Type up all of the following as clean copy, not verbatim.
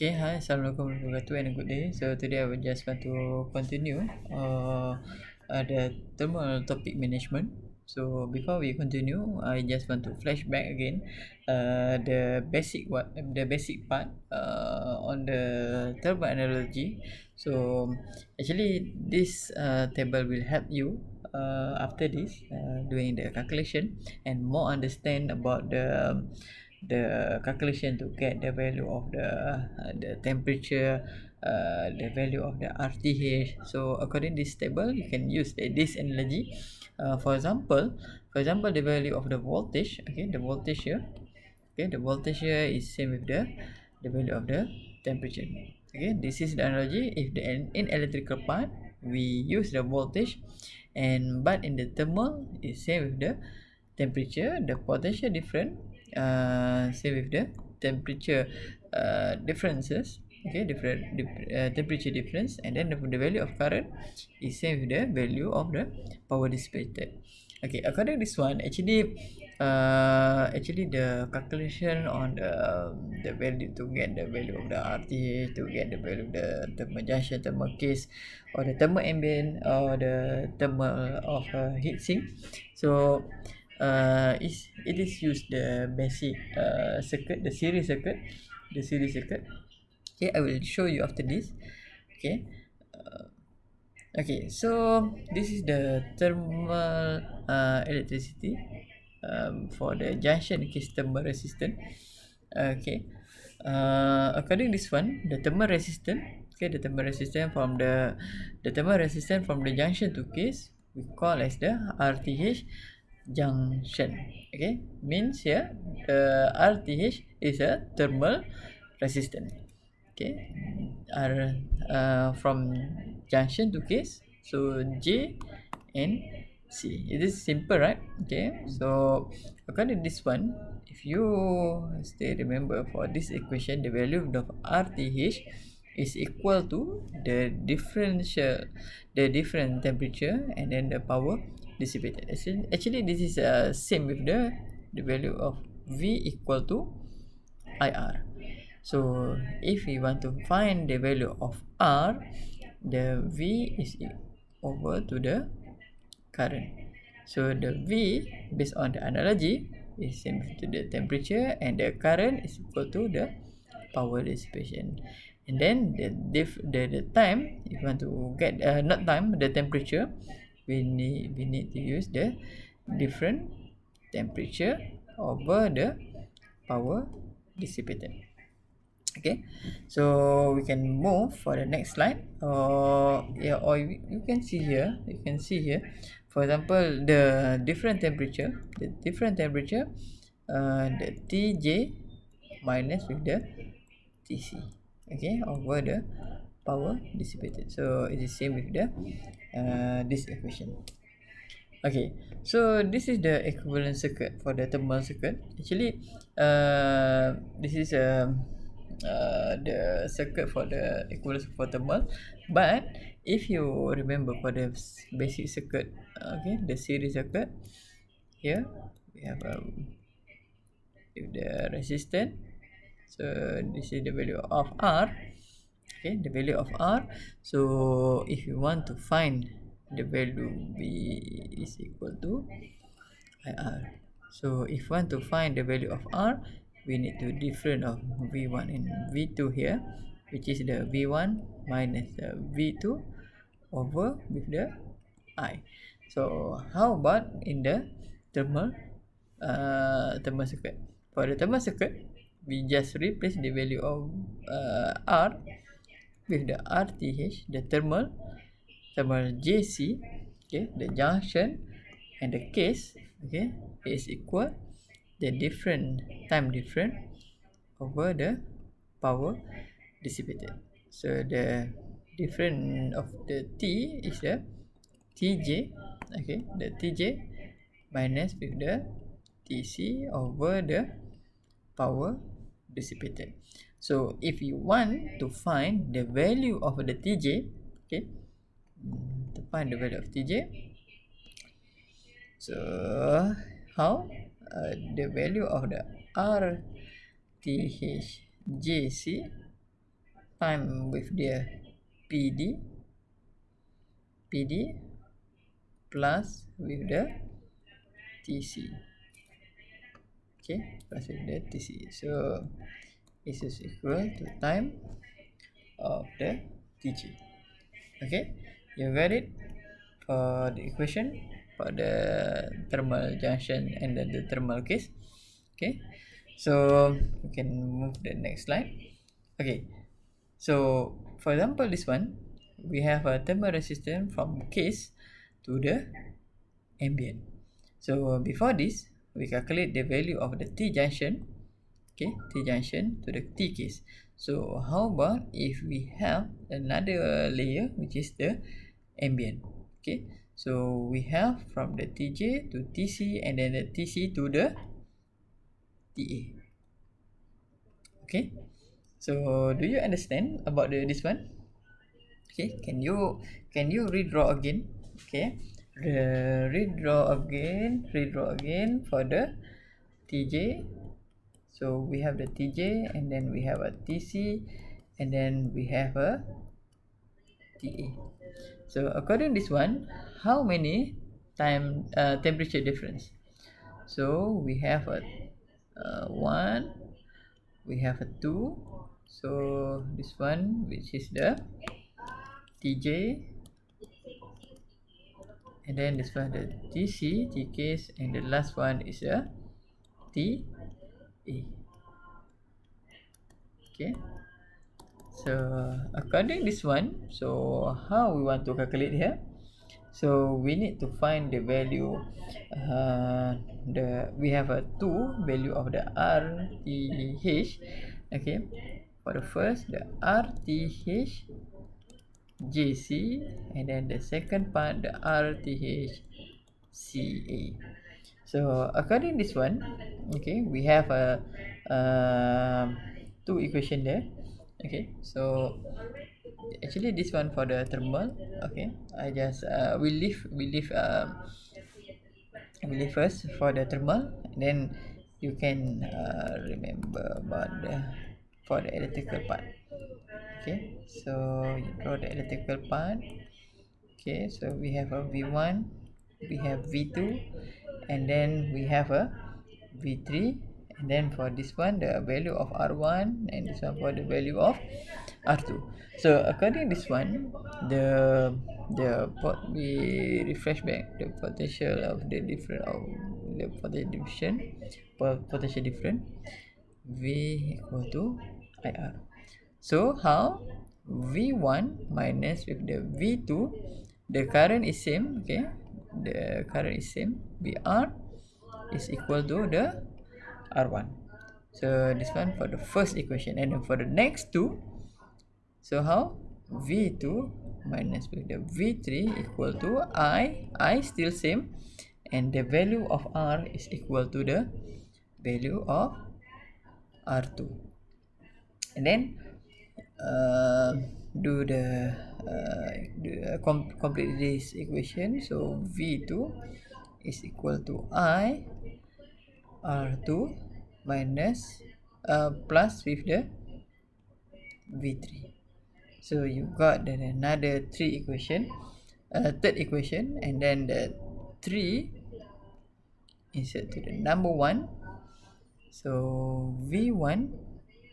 Okay, hi, Assalamualaikum warahmatullahi wabarakatuh and a good day. So today I would just want to continue the thermal topic management. So before we continue, I just want to flash back again the basic part on the thermal analogy. So actually this table will help you after this doing the calculation and more understand about the calculation to get the value of the temperature, the value of the RTH. So according to this table, you can use this analogy. For example, the value of the voltage. Okay, the voltage here. Okay, the voltage here is same with the value of the temperature. Okay, this is the analogy. If the in electrical part, we use the voltage, and but in the thermal is same with the temperature, the potential different, same with the temperature differences. Okay, temperature difference, and then the value of current is same with the value of the power dissipated. Okay, according to this one, actually the calculation on the value to get the value of the RT, to get the value of the thermal junction, thermal case, or the thermal ambient, or the thermal of heat sink. So it is used the basic circuit, the series circuit. Okay, I will show you after this. Okay, okay, so this is the thermal electricity for the junction case thermal resistance. Okay, according this one, the thermal resistance. Okay, the thermal resistance from the thermal resistance from the junction to case we call as the RTH junction. Okay, means here the RTH is a thermal resistance. Okay, from junction to case, so J and C. It is simple, right? Okay, so according to this one, if you still remember, for this equation, the value of RTH is equal to the different temperature and then the power dissipated. Actually this is same with the value of V equal to IR. So if we want to find the value of R, the V is over to the current. So the V, based on the analogy, is same to the temperature, and the current is equal to the power dissipation. And then the time, if you want to get not time, the temperature, we need to use the different temperature over the power dissipated. Okay, so we can move for the next slide, or yeah, or you can see here, for example, the different temperature, the Tj minus with the Tc, okay, over the power dissipated. So it is same with the this equation. Okay, so this is the equivalent circuit for the thermal circuit. Actually, this is the circuit for the equivalent for thermal. But if you remember for the basic circuit, okay, the series circuit, here we have with the resistance. So this is the value of R. Okay, the value of R. So if you want to find the value V is equal to IR. So if you want to find the value of R, we need to different of V1 and V2 here, which is the V1 minus the V2 over with the I. So how about in the thermal circuit? For the thermal circuit, we just replace the value of R with the RTH, the thermal JC, okay, the junction, and the case, okay, is equal the different time different over the power dissipated. So the difference of the T is the Tj, okay, the Tj minus with the Tc over the power dissipated. So if you want to find the value of the Tj, okay, to find the value of Tj, so how the value of the RTH JC time with their PD plus with the TC. Okay, plus with the TC. So this is equal to time of the TG. Okay, you got it for the equation for the thermal junction and then the thermal case. Okay, so we can move the next slide. Okay, so for example, this one we have a thermal resistance from case to the ambient. So before this, we calculate the value of the T junction, okay, T junction to the T case. So how about if we have another layer which is the ambient, okay? So we have from the TJ to TC and then the TC to the TA. Okay, so do you understand about this one? Okay, can you redraw again? Okay, redraw again for the TJ. So we have the TJ and then we have a TC and then we have a TA. So according to this one, how many temperature difference? So we have a 1, we have a 2. So this one which is the TJ, and then this one the TC, T case, and the last one is a TA. Okay, so according this one, so how we want to calculate here? So we need to find the value. We have a 2 value of the RTH. Okay, for the first the RTH JC, and then the second part the RTH CA. So according this one, okay, we have a two equation there. Okay, so actually this one for the thermal. Okay, I just we leave first for the thermal, and then you can remember about the for the electrical part. Okay, so you draw the electrical part. Okay, so we have a V1, we have V2, and then we have a V3, and then for this one the value of R1, and this one for the value of R2. So according to this one, we refresh back the potential of the different of the potential different V equal to IR. So how V1 minus with the V2, the current is same, okay, the current is same, VR is equal to the R1. So this one for the first equation, and then for the next two, so how V2 minus with the V3 equal to I still same, and the value of R is equal to the value of R2. And then do the complete this equation. So V2 is equal to I R2 minus plus with the V3. So you got then another third equation, and then the 3 insert to the number 1. So V1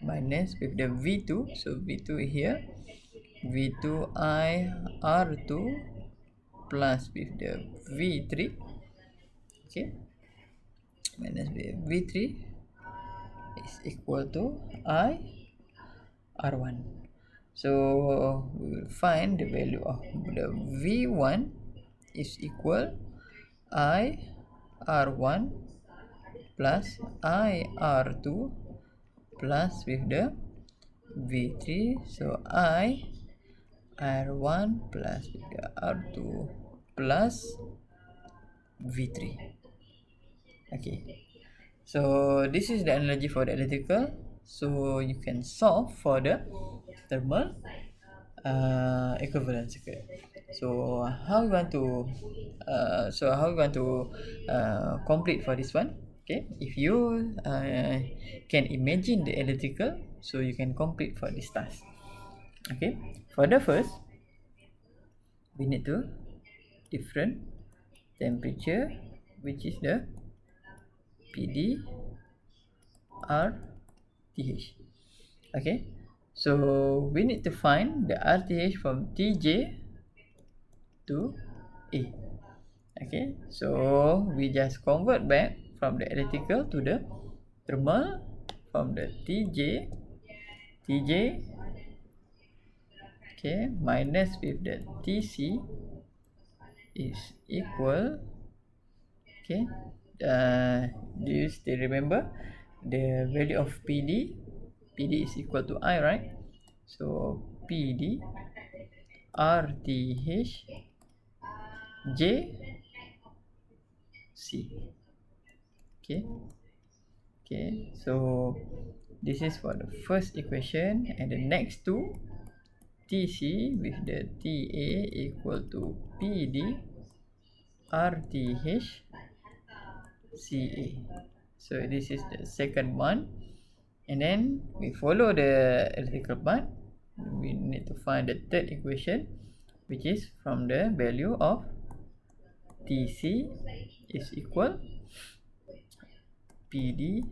minus with the V2, so V2 here, V2I R2 plus with the V3, okay, minus with V3 is equal to I R1. So we will find the value of the V1 is equal I R1 plus I R2 plus with the V3, so I R1 plus with the R2 plus V3. Okay, so this is the analogy for the electrical. So you can solve for the thermal equivalent circuit. So how we want to complete for this one? Okay, if you can imagine the electrical, so you can complete for this task. Okay, for the first, we need to different temperature, which is the PD RTH. Okay, so we need to find the RTH from TJ to A. Okay, so we just convert back from the electrical to the thermal, from the TJ, okay, minus with the TC is equal, okay, do you still remember the value of PD is equal to I, right? So PD RTH JC. Okay, okay, so this is for the first equation, and the next two, TC with the TA equal to PD RTH CA. So this is the second one, and then we follow the electrical part. We need to find the third equation, which is from the value of TC is equal PD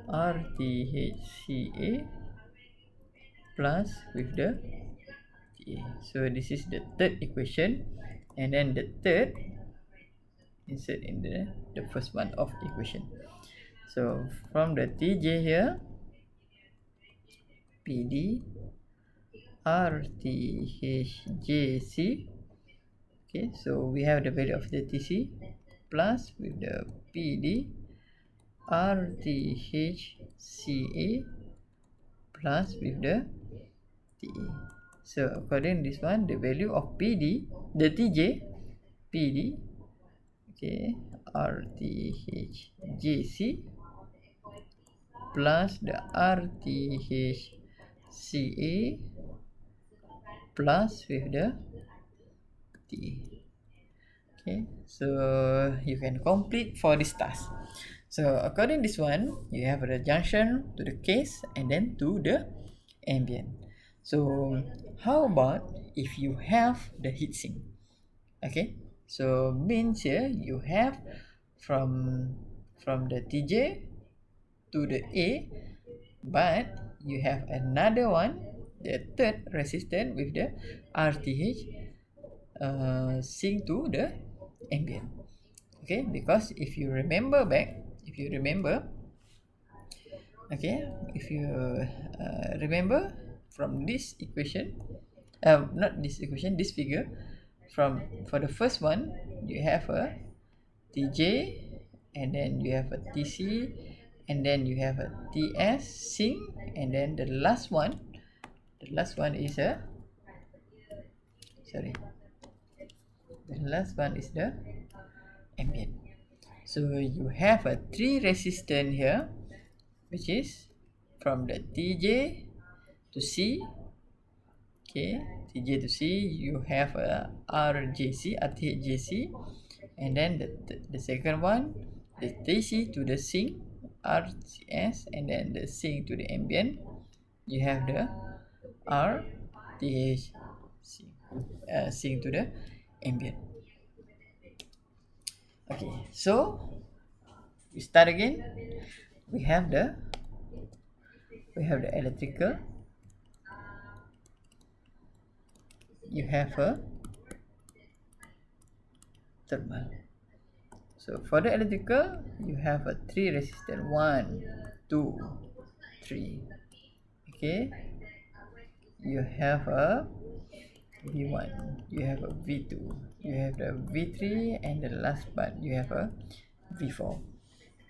RTHCA plus with the TA. So this is the third equation, and then the third insert in the first one of equation. So from the TJ here, PD RTHJC. Okay, so we have the value of the TC plus with the PD RTHCA plus with the TA. So according to this one, the value of PD, the TJ, PD, okay, RTHJC plus the RTHCA plus with the TA. Okay, so you can complete for this task. So according to this one, you have the junction to the case and then to the ambient. So how about if you have the heatsink? Okay, so means here you have from the TJ to the A, but you have another one, the third resistor with the RTH sync to the ambient. Okay, because if you remember back, okay, if you remember from this equation, not this equation, this figure, from for the first one you have a TJ, and then you have a TC, and then you have a TS sync, and then the last one is a, sorry, the last one is the ambient. So you have a 3 resistance here, which is from the TJ to C. Okay, TJ to C, you have a RJC, RTJC, and then the second one, the TC to the sink, RCS, and then the sink to the ambient, you have the RTH sink to the ambient. Okay, so we start again. We have the electrical, you have a thermal. So for the electrical, you have a 3 resistor, 1, 2, 3. Okay, you have a V1, you have a V2, you have the V3, and the last part you have a V4.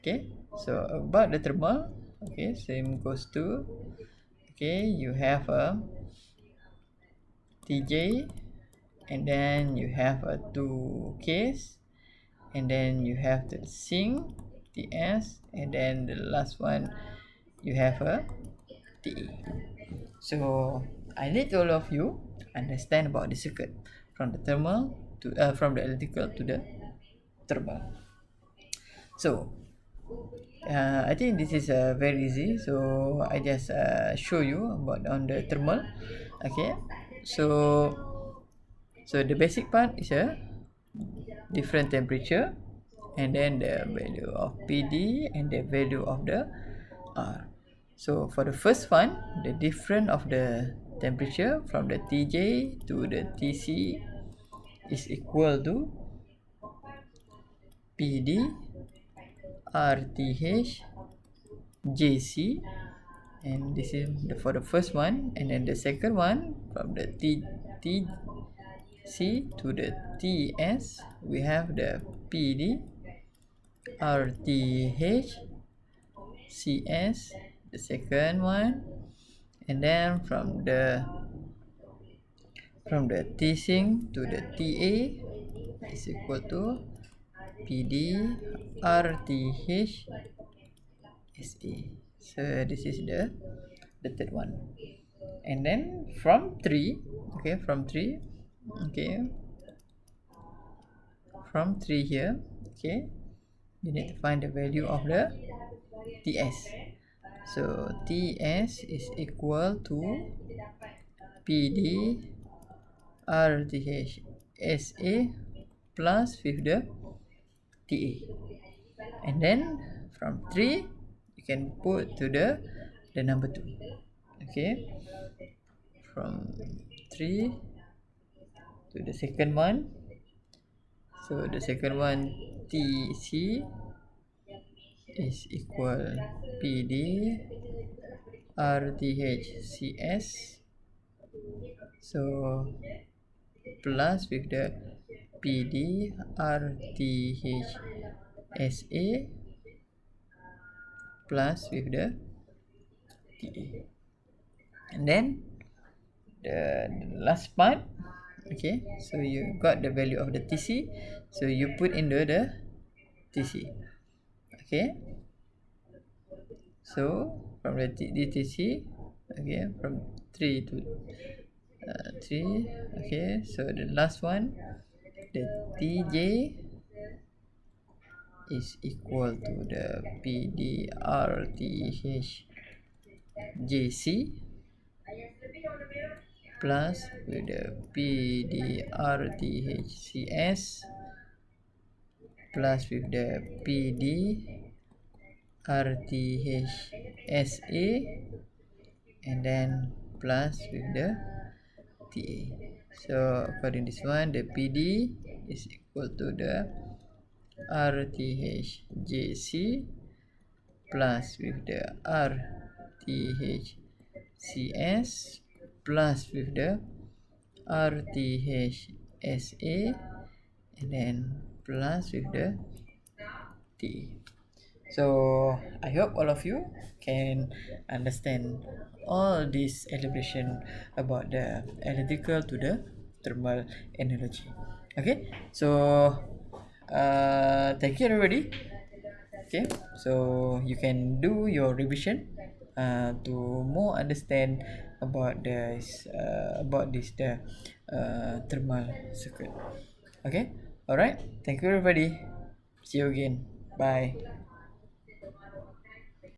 Okay, so about the thermal, okay, same goes to, okay, you have a TJ, and then you have a 2 case, and then you have the sink, TS, and then the last one you have a TE. So I need all of you understand about the circuit from the thermal to from the electrical to the thermal. So I think this is very easy, so I just show you about on the thermal. Okay, so the basic part is a different temperature, and then the value of PD and the value of the R. So for the first one, the difference of the temperature from the TJ to the TC is equal to PD RTH JC, and this is for the first one, and then the second one from the TC to the TS, we have the PD RTH CS, the second one, and then from the T-sync to the TA is equal to PD RTH SA. So this is the third one, and then from 3, okay, okay, from 3 here, okay, you need to find the value of the TS. So TS is equal to PD RTH SA plus with the TA, and then from 3 you can put to the number 2. Okay, from 3 to the second one, so the second one TC is equal PD RTH CS, so plus with the PD RTH SA plus with the TA, and then the last part. Okay, so you got the value of the TC, so you put into the TC. Okay, so from the DTC, okay, from 3 to 3, okay, so the last one, the TJ is equal to the PDRTH JC plus with the PDRTHCS plus with the PDRTHSA, and then plus with the TA. So according to this one, the PD is equal to the RTHJC plus with the RTHCS plus with the RTHSA, and then plus with the T. So I hope all of you can understand all this elaboration about the electrical to the thermal analogy. Okay, so thank you everybody. Okay, so you can do your revision to more understand about this the thermal circuit. Okay, all right, thank you everybody, see you again, bye.